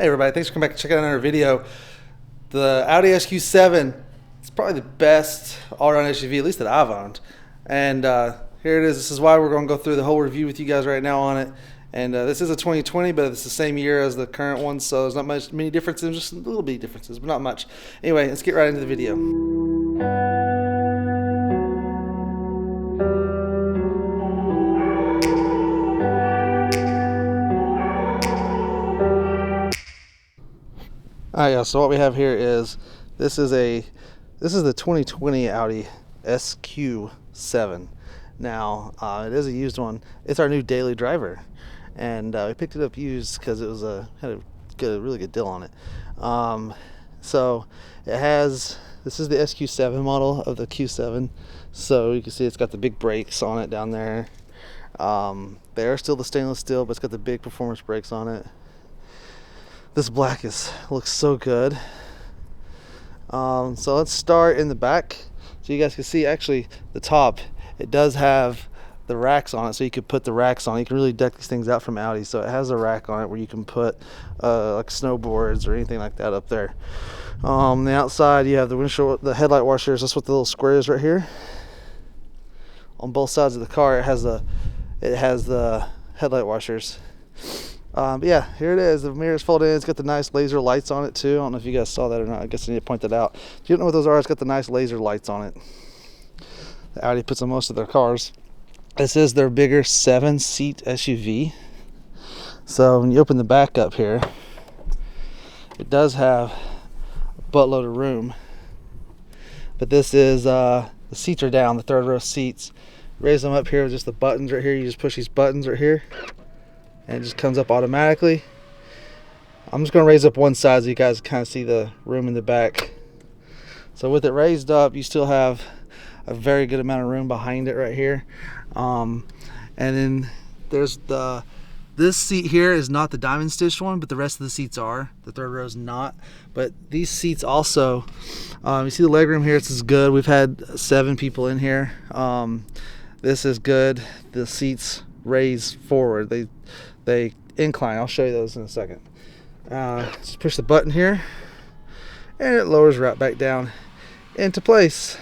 Hey everybody, thanks for coming back and checking out another video. The Audi SQ7, it's probably the best all-around SUV, at least that I've owned. And here it is. This is why we're going to go through the whole review with you guys right now on it. And this is a 2020, but it's the same year as the current one, so there's not many differences, just a little bit differences, but not much. Anyway, let's get right into the video. Alright, yeah, so what we have here is this is the 2020 Audi SQ7. Now it is a used one. It's our new daily driver, and we picked it up used because it was had a really good deal on it. So it has, this is the SQ7 model of the Q7, so you can see it's got the big brakes on it down there. They are still the stainless steel, but it's got the big performance brakes on it. This black looks so good. So let's start in the back, so you guys can see actually the top. It does have the racks on it, so you could put the racks on. You can really deck these things out from Audi. So it has a rack on it where you can put like snowboards or anything like that up there. On the outside, you have the windshield, the headlight washers. That's what the little square is right here. On both sides of the car, it has the headlight washers. But yeah, here it is. The mirrors fold in. It's got the nice laser lights on it too. I don't know if you guys saw that or not. I guess I need to point that out. If you don't know what those are, it's got the nice laser lights on it. The Audi puts on most of their cars. This is their bigger 7-seat SUV. So when you open the back up here, it does have a buttload of room. But this is the seats are down, the third row seats. Raise them up here with just the buttons right here. You just push these buttons right here, and it just comes up automatically. I'm just going to raise up one side so you guys kind of see the room in the back. So with it raised up, you still have a very good amount of room behind it right here. And then there's this seat here is not the diamond stitched one, but the rest of the seats are. The third row is not. But these seats also, you see the legroom here. This is good. We've had 7 people in here. This is good. The seats raise forward. They incline. I'll show you those in a second. Just push the button here, and it lowers right back down into place.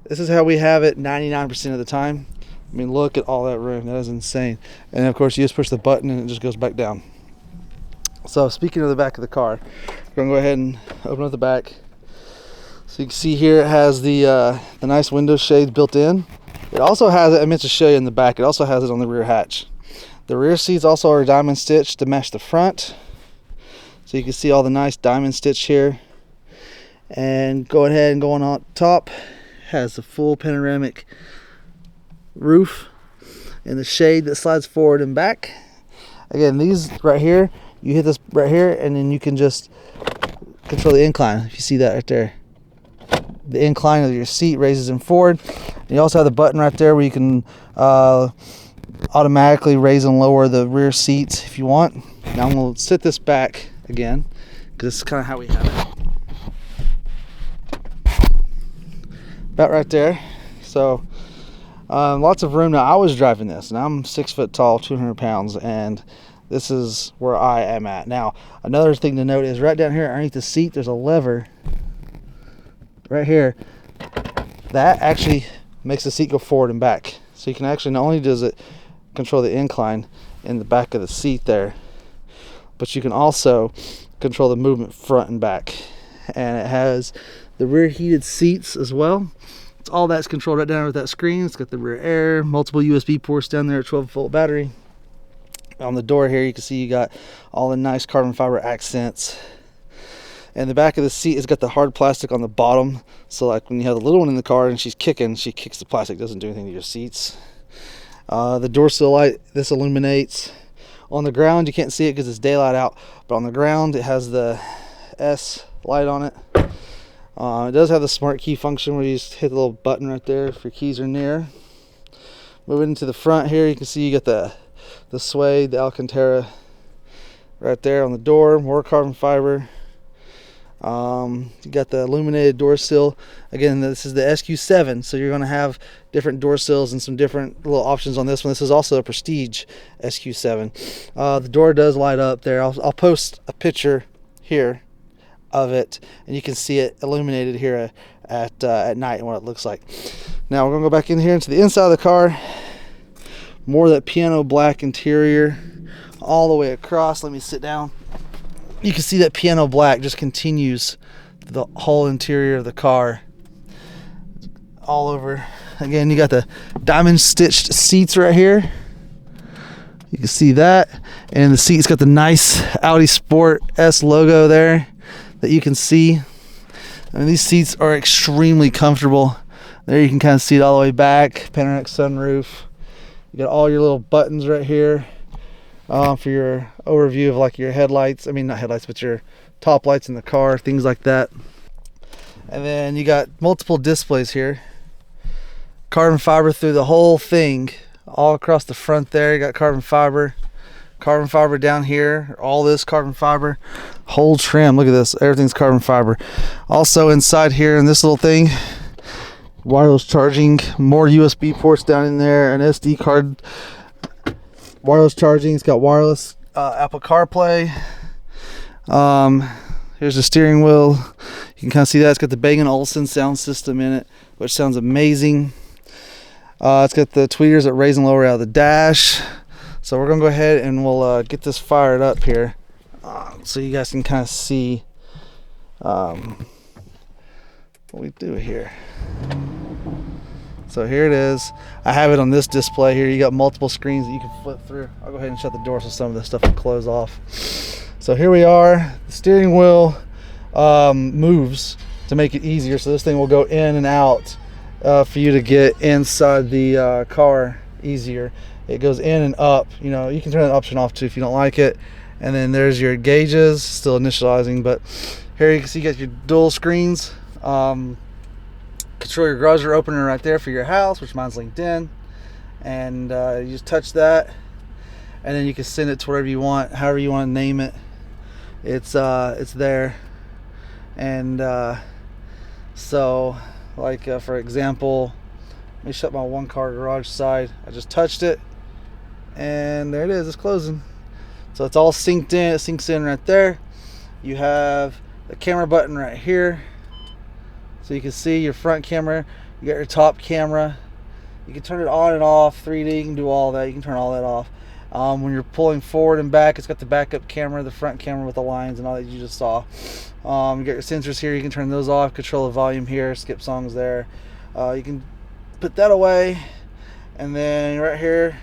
This is how we have it 99% of the time. I mean, look at all that room. That is insane. And of course, you just push the button and it just goes back down. So speaking of the back of the car, we're gonna go ahead and open up the back. So you can see here it has the nice window shades built in. It also has it, I meant to show you in the back, it also has it on the rear hatch. The rear seats also are diamond stitched to match the front. So you can see all the nice diamond stitch here. And going ahead and going on top, has the full panoramic roof and the shade that slides forward and back. Again, these right here, you hit this right here and then you can just control the incline. If you see that right there, the incline of your seat raises them forward. And you also have the button right there where you can automatically raise and lower the rear seats if you want. Now I'm going to sit this back again because this is kind of how we have it. About right there. So lots of room. Now I was driving this and I'm 6 foot tall, 200 pounds, and this is where I am at. Now another thing to note is right down here underneath the seat there's a lever right here that actually makes the seat go forward and back. So you can actually, not only does it control the incline in the back of the seat there, but you can also control the movement front and back. And it has the rear heated seats as well. It's all that's controlled right down with that screen. It's got the rear air, multiple USB ports down there, 12-volt battery. On the door here, you can see you got all the nice carbon fiber accents. And the back of the seat has got the hard plastic on the bottom. So like when you have the little one in the car and she's kicking, she kicks the plastic, doesn't do anything to your seats. The door sill light, this illuminates. On the ground, you can't see it because it's daylight out, but on the ground, it has the S light on it. It does have the smart key function where you just hit the little button right there if your keys are near. Moving into the front here, you can see you got the suede, the Alcantara right there on the door, more carbon fiber. You got the illuminated door sill. Again, this is the SQ7, so you're going to have different door sills and some different little options on this one. This is also a Prestige SQ7. The door does light up there. I'll post a picture here of it, and you can see it illuminated here at night and what it looks like. Now we're going to go back in here into the inside of the car. More of that piano black interior all the way across. Let me sit down. You can see that piano black just continues the whole interior of the car all over. Again, you got the diamond stitched seats right here. You can see that. And the seat's got the nice Audi Sport S logo there that you can see. I mean, these seats are extremely comfortable. There you can kind of see it all the way back. Panoramic sunroof. You got all your little buttons right here. For your overview of like your headlights. I mean, not headlights, but your top lights in the car, things like that. And then you got multiple displays here. Carbon fiber through the whole thing, all across the front there. You got carbon fiber down here. All this carbon fiber, whole trim. Look at this, everything's carbon fiber. Also inside here in this little thing, wireless charging, more USB ports down in there, an SD card. Wireless charging. It's got wireless Apple CarPlay. Here's the steering wheel. You can kind of see that. It's got the Bang & Olufsen sound system in it, which sounds amazing. It's got the tweeters that raise and lower out of the dash. So we're going to go ahead and we'll get this fired up here so you guys can kind of see what we do here. So here it is. I have it on this display here. You got multiple screens that you can flip through. I'll go ahead and shut the door so some of this stuff will close off. So here we are. The steering wheel moves to make it easier. So this thing will go in and out for you to get inside the car easier. It goes in and up. You know, you can turn that option off too if you don't like it. And then there's your gauges, still initializing. But here you can see you got your dual screens. Control your garage door opener right there for your house, which mine's linked in, and you just touch that, and then you can send it to wherever you want, however you want to name it. It's there, and so like for example, let me shut my one car garage side. I just touched it, and there it is. It's closing. So it's all synced in. It syncs in right there. You have the camera button right here. So you can see your front camera, you got your top camera. You can turn it on and off, 3D, you can do all that. You can turn all that off. When you're pulling forward and back, it's got the backup camera, the front camera with the lines and all that you just saw. You got your sensors here, you can turn those off, control the volume here, skip songs there. You can put that away, and then right here,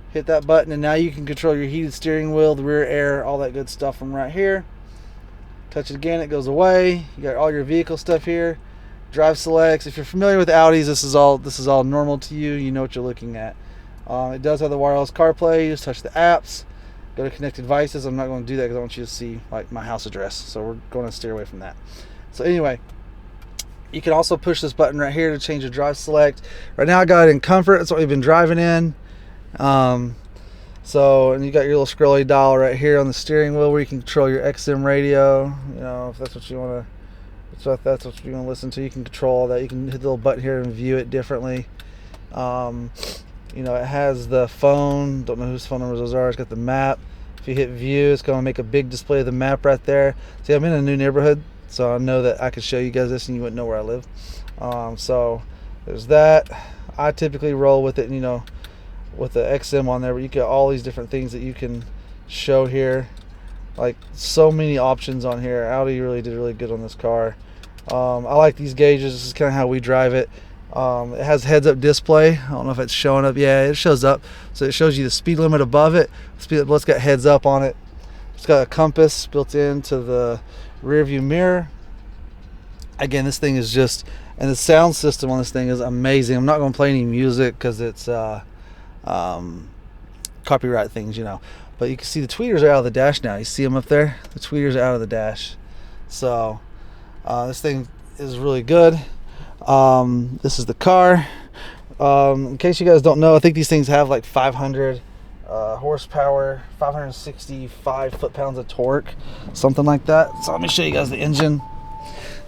hit that button, and now you can control your heated steering wheel, the rear air, all that good stuff from right here. Touch it again, it goes away. You got all your vehicle stuff here. Drive selects. If you're familiar with Audis, this is all normal to you. You know what you're looking at. It does have the wireless CarPlay. You just touch the apps. Go to connected devices. I'm not going to do that because I want you to see like my house address. So we're going to steer away from that. So anyway, you can also push this button right here to change your drive select. Right now I got it in comfort. That's what we've been driving in. So, and you got your little scrolly dial right here on the steering wheel where you can control your XM radio. You know, if that's what you want to. So if that's what you want to listen to, you can control all that. You can hit the little button here and view it differently. You know, it has the phone. Don't know whose phone numbers those are. It's got the map. If you hit view, it's going to make a big display of the map right there. See, I'm in a new neighborhood, so I know that I could show you guys this and you wouldn't know where I live. So there's that. I typically roll with it, you know, with the XM on there, but you get all these different things that you can show here. Like so many options on here. Audi really did really good on this car. I like these gauges. This is kind of how we drive it. It has heads-up display. I don't know if it's showing up. Yeah, it shows up. So it shows you the speed limit above it. It's got heads up on it. It's got a compass built into the rear view mirror. Again, this thing is just, and the sound system on this thing is amazing. I'm not going to play any music because it's copyright things, you know. But you can see the tweeters are out of the dash now. You see them up there? The tweeters are out of the dash. So this thing is really good. This is the car. In case you guys don't know, I think these things have like 500 horsepower, 565 foot-pounds of torque, something like that. So let me show you guys the engine.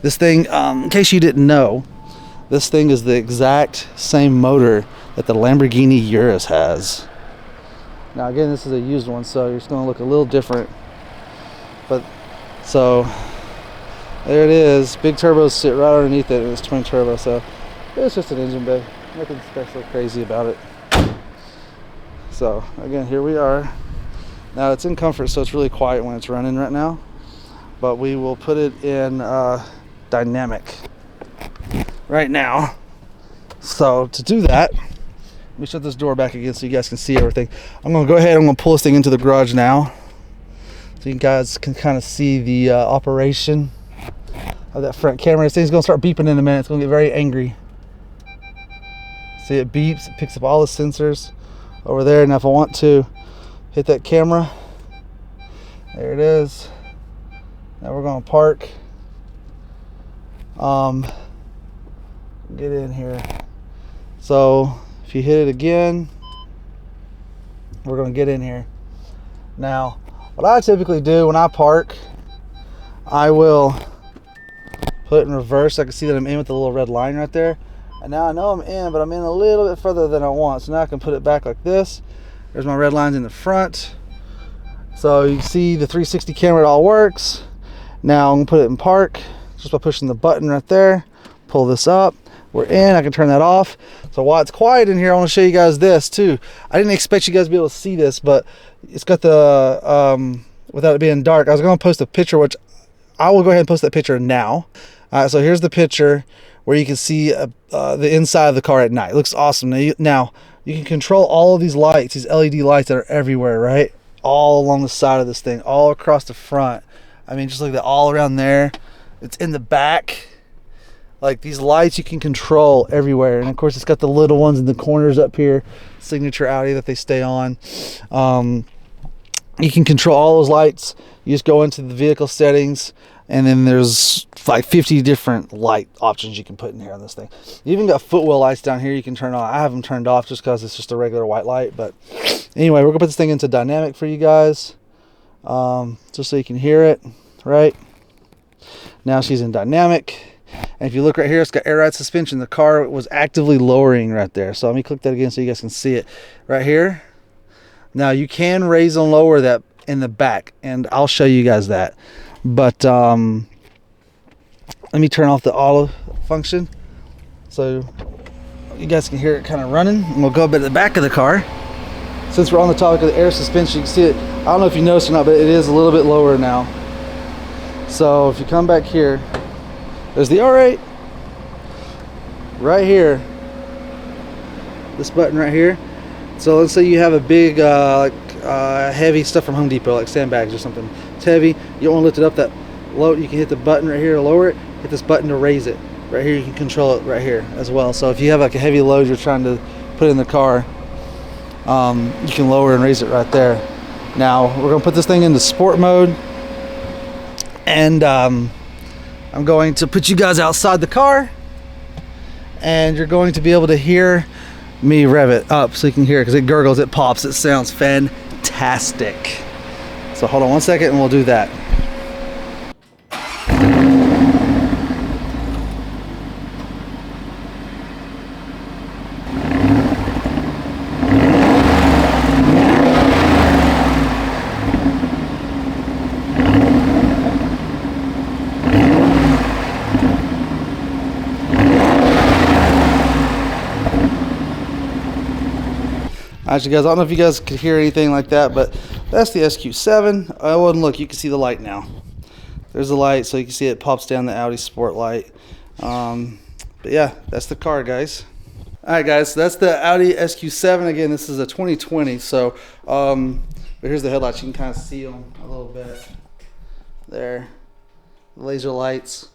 This thing, in case you didn't know, this thing is the exact same motor that the Lamborghini Urus has. Now again, this is a used one, so it's going to look a little different. But so there it is. Big turbos sit right underneath it, and it's twin turbo. So it's just an engine bay. Nothing special crazy about it. So again, here we are. Now it's in comfort, so it's really quiet when it's running right now. But we will put it in dynamic right now. So to do that, let me shut this door back again so you guys can see everything. I'm going to go ahead, I'm going to pull this thing into the garage now so you guys can kind of see the operation of that front camera. This thing's going to start beeping in a minute. It's going to get very angry. See, it beeps, it picks up all the sensors over there. Now if I want to hit that camera, there it is. Now we're going to park. Get in here. So if you hit it again, we're going to get in here. Now what I typically do when I park, I will put it in reverse. I can see that I'm in with the little red line right there. And now I know I'm in, but I'm in a little bit further than I want. So now I can put it back like this. There's my red lines in the front. So you see the 360 camera, it all works. Now I'm gonna put it in park just by pushing the button right there. Pull this up. We're in. I can turn that off. So while it's quiet in here, I want to show you guys this too. I didn't expect you guys to be able to see this, but it's got the without it being dark. I was going to post a picture, which I will go ahead and post that picture now. So here's the picture where you can see the inside of the car at night. It looks awesome. Now you can control all of these lights, these LED lights that are everywhere, right? All along the side of this thing, all across the front. I mean, just like that, all around there. It's in the back. Like these lights you can control everywhere. And of course it's got the little ones in the corners up here, signature Audi that they stay on. You can control all those lights. You just go into the vehicle settings, and then there's like 50 different light options you can put in here on this thing. You even got footwell lights down here you can turn on. I have them turned off just because it's just a regular white light. But anyway, we're gonna put this thing into dynamic for you guys, just so you can hear it. Right now she's in dynamic. And if you look right here, it's got air ride suspension. The car was actively lowering right there. So let me click that again so you guys can see it right here. Now you can raise and lower that in the back, and I'll show you guys that. But let me turn off the auto function so you guys can hear it kind of running. And we'll go up at the back of the car. Since we're on the topic of the air suspension, you can see it. I don't know if you noticed or not, but it is a little bit lower now. So if you come back here, there's the R8 right here, this button right here. So let's say you have a big heavy stuff from Home Depot, like sandbags or something. It's heavy, you don't want to lift it up that low. You can hit the button right here to lower it, hit this button to raise it. Right here you can control it right here as well. So if you have like a heavy load you're trying to put in the car, you can lower and raise it right there. Now we're going to put this thing into sport mode, and I'm going to put you guys outside the car, and you're going to be able to hear me rev it up so you can hear it, because it gurgles, it pops, it sounds fantastic. So hold on one second and we'll do that. Actually, guys, I don't know if you guys could hear anything like that, but that's the SQ7. Oh, and look, you can see the light now. There's the light, so you can see it pops down the Audi Sport light. But yeah, that's the car, guys. All right, guys, so that's the Audi SQ7. Again, this is a 2020. So, but here's the headlights. You can kind of see them a little bit there. Laser lights.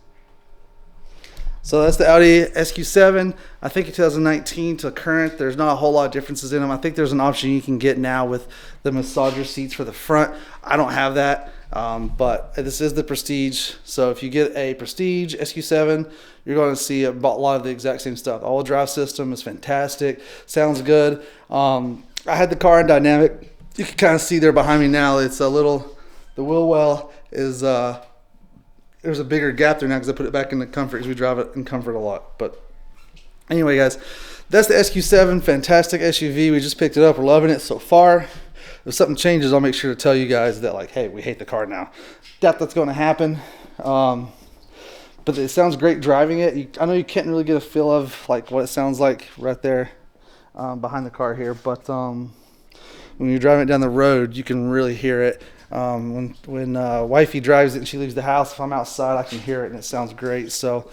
So that's the Audi SQ7. I think in 2019 to current, there's not a whole lot of differences in them. I think there's an option you can get now with the massager seats for the front. I don't have that, but this is the Prestige. So if you get a Prestige SQ7, you're going to see a lot of the exact same stuff. All-wheel drive system is fantastic. Sounds good. I had the car in dynamic. You can kind of see there behind me now. It's a little, the wheel well is there's a bigger gap there now because I put it back in the comfort because we drive it in comfort a lot. But anyway, guys, that's the SQ7, fantastic SUV. We just picked it up. We're loving it so far. If something changes, I'll make sure to tell you guys that, like, hey, we hate the car now. Doubt that's going to happen. But it sounds great driving it. I know you can't really get a feel of like what it sounds like right there behind the car here, but when you're driving it down the road, you can really hear it. When wifey drives it and she leaves the house, if I'm outside, I can hear it and it sounds great. So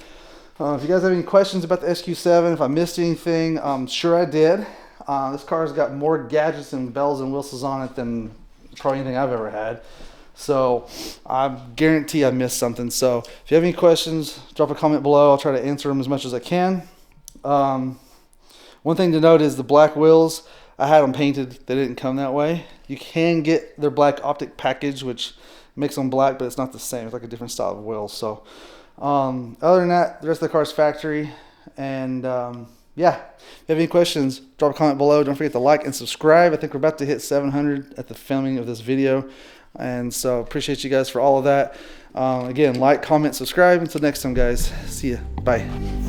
if you guys have any questions about the SQ7, if I missed anything, sure I did. This car's got more gadgets and bells and whistles on it than probably anything I've ever had. So I guarantee I missed something. So if you have any questions, drop a comment below. I'll try to answer them as much as I can. One thing to note is the black wheels, I had them painted. They didn't come that way. You can get their black optic package, which makes them black, but it's not the same. It's like a different style of wheels. So other than that, the rest of the car's factory. And yeah, if you have any questions, drop a comment below. Don't forget to like and subscribe. I think we're about to hit 700 at the filming of this video. And so appreciate you guys for all of that. Again, like, comment, subscribe. Until next time, guys. See ya. Bye.